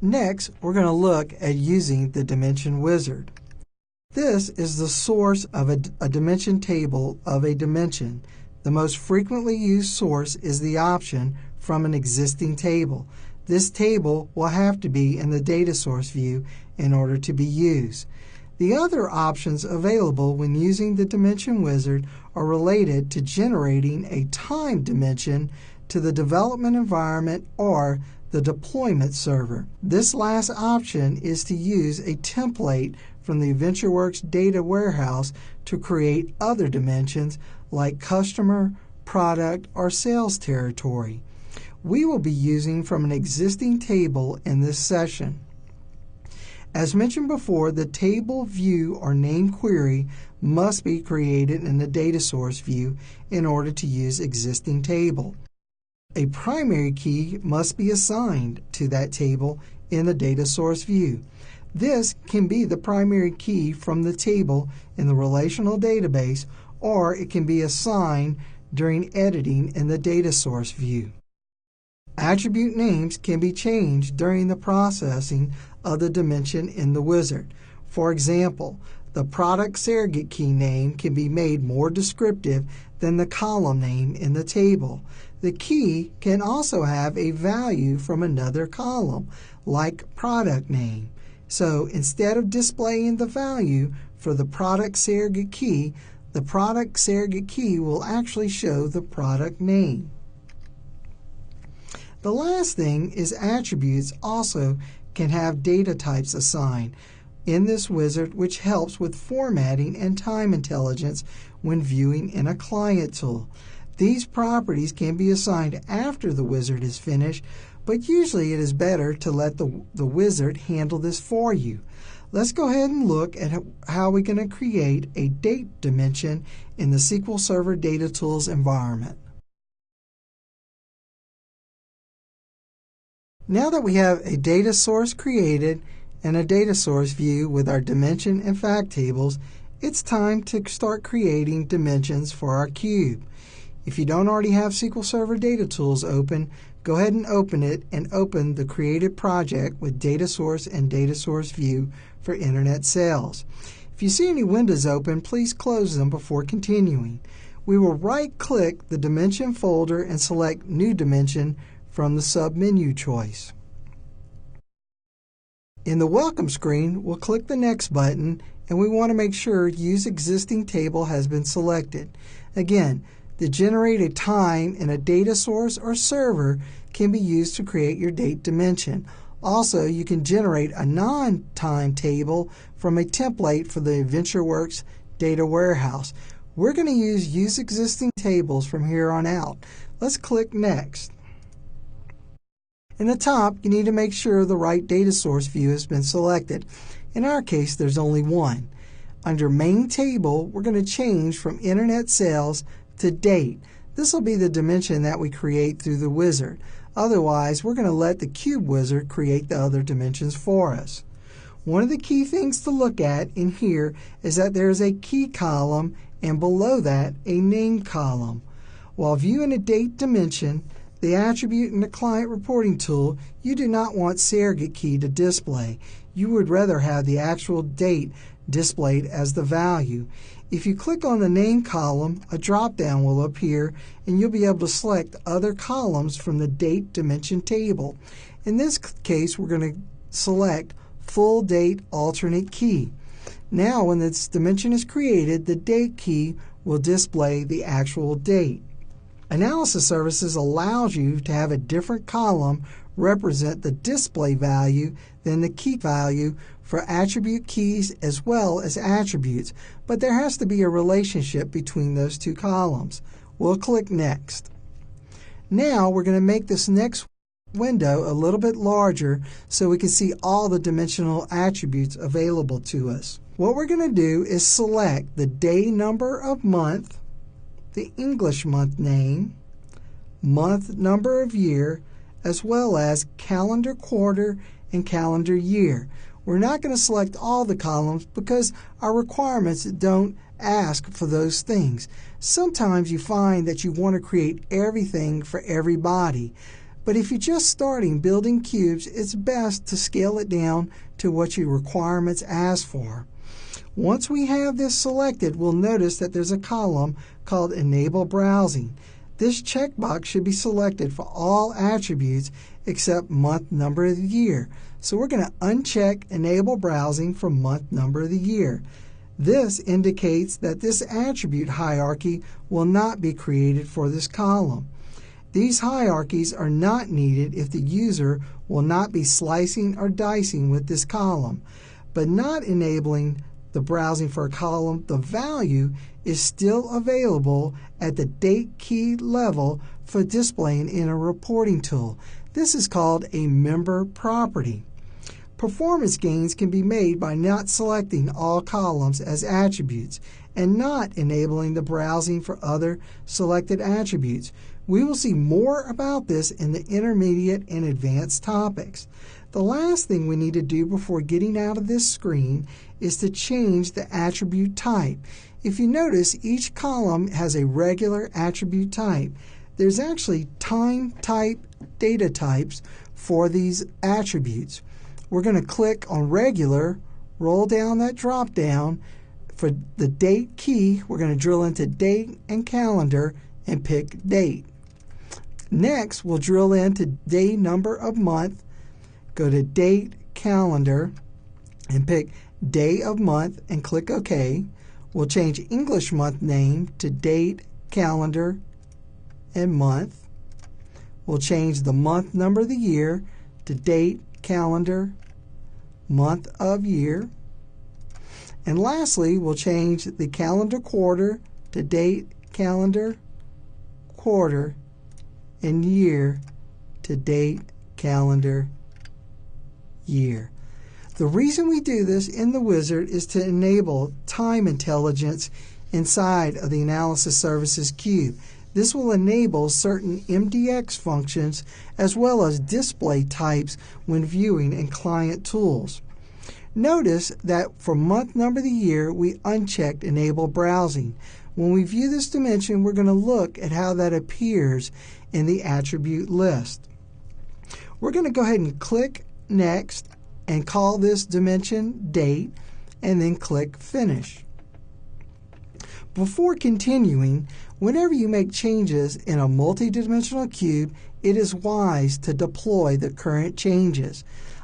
Next, we're going to look at using the dimension wizard. This is the source of a dimension table of a dimension. The most frequently used source is the option from an existing table. This table will have to be in the data source view in order to be used. The other options available when using the dimension wizard are related to generating a time dimension to the development environment or the deployment server. This last option is to use a template from the VentureWorks data warehouse to create other dimensions like customer, product, or sales territory. We will be using from an existing table in this session. As mentioned before, the table view or name query must be created in the data source view in order to use existing table. A primary key must be assigned to that table in the data source view. This can be the primary key from the table in the relational database, or it can be assigned during editing in the data source view. Attribute names can be changed during the processing of the dimension in the wizard. For example, the product surrogate key name can be made more descriptive than the column name in the table. The key can also have a value from another column, like product name. So instead of displaying the value for the product surrogate key, the product surrogate key will actually show the product name. The last thing is attributes also can have data types assigned in this wizard, which helps with formatting and time intelligence when viewing in a client tool. These properties can be assigned after the wizard is finished, but usually it is better to let the wizard handle this for you. Let's go ahead and look at how we're going to create a date dimension in the SQL Server Data Tools environment. Now that we have a data source created and a data source view with our dimension and fact tables, it's time to start creating dimensions for our cube. If you don't already have SQL Server Data Tools open, go ahead and open it and open the created project with data source and data source view for internet sales. If you see any windows open, please close them before continuing. We will right-click the dimension folder and select New Dimension from the sub-menu choice. In the Welcome screen, we'll click the Next button, and we want to make sure Use Existing Table has been selected. Again, the generated time in a data source or server can be used to create your date dimension. Also, you can generate a non-time table from a template for the VentureWorks data warehouse. We're going to use Existing Tables from here on out. Let's click Next. In the top, you need to make sure the right data source view has been selected. In our case, there's only one. Under Main Table, we're going to change from Internet Sales to Date. This will be the dimension that we create through the wizard. Otherwise, we're going to let the Cube Wizard create the other dimensions for us. One of the key things to look at in here is that there is a key column and below that a name column. While viewing a date dimension, the attribute in the client reporting tool, you do not want surrogate key to display. You would rather have the actual date displayed as the value. If you click on the name column, a drop-down will appear and you'll be able to select other columns from the date dimension table. In this case, we're going to select full date alternate key. Now when this dimension is created, the date key will display the actual date. Analysis Services allows you to have a different column represent the display value than the key value for attribute keys as well as attributes, but there has to be a relationship between those two columns. We'll click Next. Now we're going to make this next window a little bit larger so we can see all the dimensional attributes available to us. What we're going to do is select the day number of month, the English month name, month number of year, as well as calendar quarter and calendar year. We're not going to select all the columns because our requirements don't ask for those things. Sometimes you find that you want to create everything for everybody, But if you're just starting building cubes, it's best to scale it down to what your requirements ask for. Once we have this selected, we'll notice that there's a column called Enable Browsing. This checkbox should be selected for all attributes except month, number of the year. So we're going to uncheck Enable Browsing for month, number of the year. This indicates that this attribute hierarchy will not be created for this column. These hierarchies are not needed if the user will not be slicing or dicing with this column. But not enabling the browsing for a column, the value is still available at the date key level for displaying in a reporting tool. This is called a member property. Performance gains can be made by not selecting all columns as attributes and not enabling the browsing for other selected attributes. We will see more about this in the intermediate and advanced topics. The last thing we need to do before getting out of this screen is to change the attribute type. If you notice, each column has a regular attribute type. There's actually time type data types for these attributes. We're going to click on regular, roll down that drop down. For the date key, we're going to drill into date and calendar and pick date. Next, we'll drill into day number of month, go to date, calendar, and pick day of month and click OK. We'll change English month name to date, calendar, and month. We'll change the month number of the year to date, calendar, month of year. And lastly, we'll change the calendar quarter to date, calendar, quarter, and year to date, calendar, year. The reason we do this in the wizard is to enable time intelligence inside of the Analysis Services cube. This will enable certain MDX functions as well as display types when viewing in client tools. Notice that for month number of the year, we unchecked Enable Browsing. When we view this dimension, we're going to look at how that appears in the attribute list. We're going to go ahead and click Next and call this dimension Date, and then click Finish. Before continuing, whenever you make changes in a multidimensional cube, it is wise to deploy the current changes.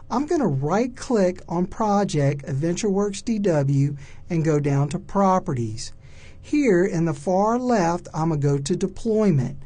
I'm going to right-click on Project AdventureWorks DW and go down to Properties. Here in the far left, I'm going to go to Deployment.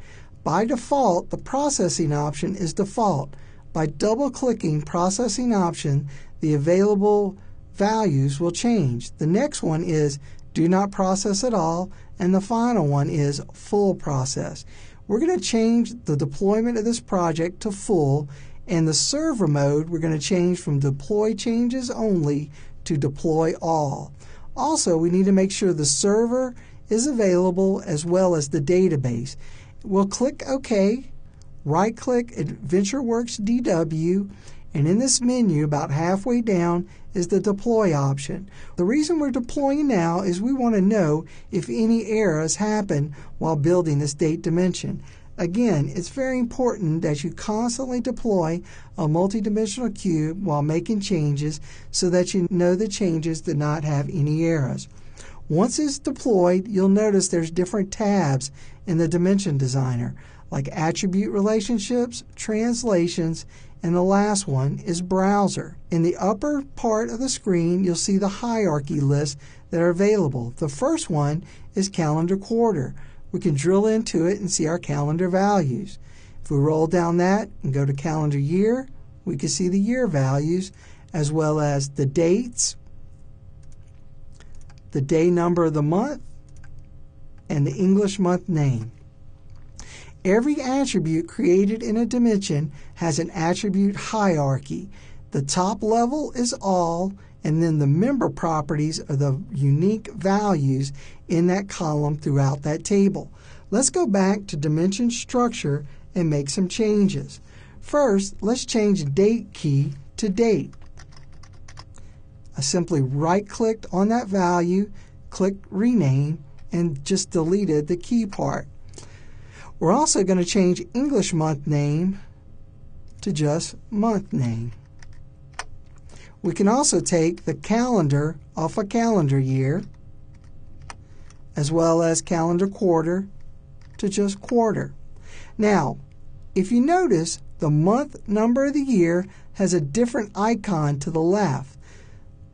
By default, the Processing option is default. By double-clicking Processing option, the available values will change. The next one is Do Not Process at All, and the final one is Full Process. We're going to change the deployment of this project to full, and the server mode we're going to change from Deploy Changes Only to Deploy All. Also, we need to make sure the server is available as well as the database. We'll click OK, right-click AdventureWorks DW, and in this menu about halfway down is the Deploy option. The reason we're deploying now is we want to know if any errors happen while building this date dimension. Again, it's very important that you constantly deploy a multidimensional cube while making changes so that you know the changes do not have any errors. Once it's deployed, you'll notice there's different tabs in the Dimension Designer, like Attribute Relationships, Translations, and the last one is Browser. In the upper part of the screen, you'll see the hierarchy lists that are available. The first one is Calendar Quarter. We can drill into it and see our calendar values. If we roll down that and go to Calendar Year, we can see the year values as well as the dates, the day number of the month, and the English month name. Every attribute created in a dimension has an attribute hierarchy. The top level is all, and then the member properties are the unique values in that column throughout that table. Let's go back to dimension structure and make some changes. First, let's change date key to date. I simply right-clicked on that value, clicked rename, and just deleted the key part. We're also going to change English month name to just month name. We can also take the calendar off a calendar year, as well as calendar quarter to just quarter. Now, if you notice, the month number of the year has a different icon to the left.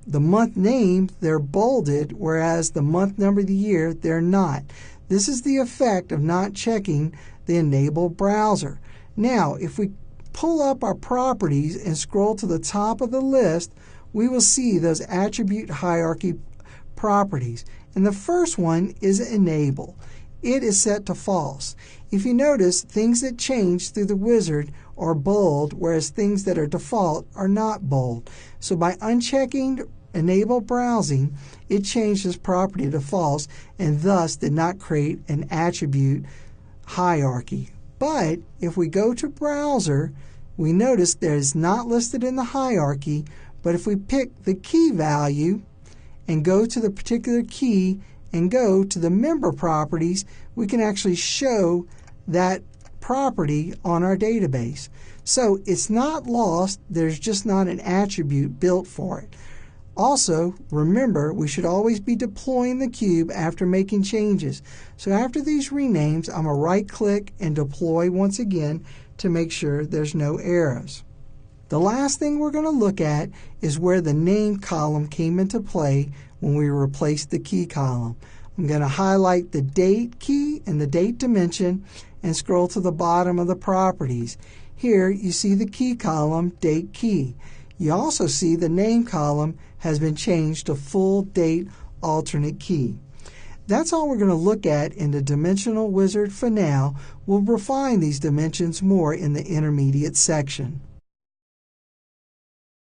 The month name, they're bolded, whereas the month number of the year, they're not. This is the effect of not checking the Enable browser. Now, if we pull up our properties and scroll to the top of the list, we will see those attribute hierarchy properties. And the first one is Enable. It is set to false. If you notice, things that change through the wizard are bold, whereas things that are default are not bold. So by unchecking Enable browsing, it changed this property to false and thus did not create an attribute hierarchy. But if we go to browser, we notice that it's not listed in the hierarchy, but if we pick the key value and go to the particular key and go to the member properties, we can actually show that property on our database. So it's not lost, there's just not an attribute built for it. Also, remember, we should always be deploying the cube after making changes. So after these renames, I'm going to right-click and deploy once again to make sure there's no errors. The last thing we're going to look at is where the name column came into play when we replaced the key column. I'm going to highlight the date key and the date dimension and scroll to the bottom of the properties. Here you see the key column, date key. You also see the name column has been changed to full date alternate key. That's all we're going to look at in the dimensional wizard for now. We'll refine these dimensions more in the intermediate section.